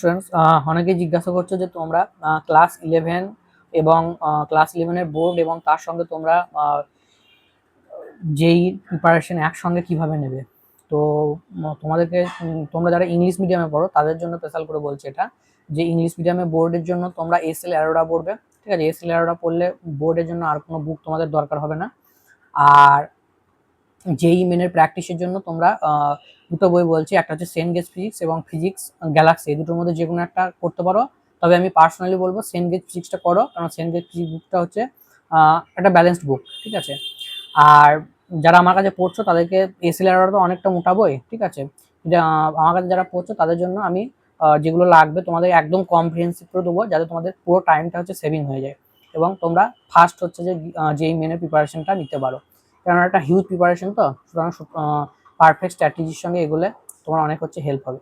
Students, অনেকেই জিজ্ঞাসা করছো যে তোমরা ক্লাস 11 এবং ক্লাস 11-এর বোর্ড এবং তার সঙ্গে তোমরা যেই প্রিপারেশন একসঙ্গে কিভাবে নেবে। তো তোমাদেরকে তোমরা যারা ইংলিশ মিডিয়ামে পড়ো তাদের জন্য স্পেশাল করে বলছি এটা, যে ইংলিশ মিডিয়ামে বোর্ডের জন্য তোমরা এসএল অ্যারোরা পড়বে। ঠিক আছে, এসএল অ্যারোরা পড়লে বোর্ডের জন্য আর কোনো বুক তোমাদের দরকার হবে না। আর যেই মেনের প্র্যাকটিসের জন্য তোমরা দুটো বই বলছি, একটা হচ্ছে সেন্ট গেজ ফিজিক্স এবং ফিজিক্স গ্যালাক্সি, এই দুটোর মধ্যে যে কোনো একটা করতে পারো। তবে আমি পার্সোনালি বলবো সেন্ট গেজ ফিজিক্সটা করো, কারণ সেন্ট গেজ ফিজিক্স বুকটা হচ্ছে একটা ব্যালেন্সড বুক। ঠিক আছে, আর যারা আমার কাছে পড়ছো তাদেরকে এসএল তো অনেকটা মোটা বই। ঠিক আছে, আমার কাছে যারা পড়ছো তাদের জন্য আমি যেগুলো লাগবে তোমাদের একদম কম্প্রিহেন্সিভ করে দেবো, যাতে তোমাদের পুরো টাইমটা হচ্ছে সেভিং হয়ে যায় এবং তোমরা ফার্স্ট হচ্ছে যে যেই মেনের প্রিপারেশনটা নিতে পারো। কারণ একটা হিউজ প্রিপারেশন, তো সুতরাং পারফেক্ট স্ট্র্যাটেজির সঙ্গে এগুলো তোমার অনেক হচ্ছে হেল্প হবে।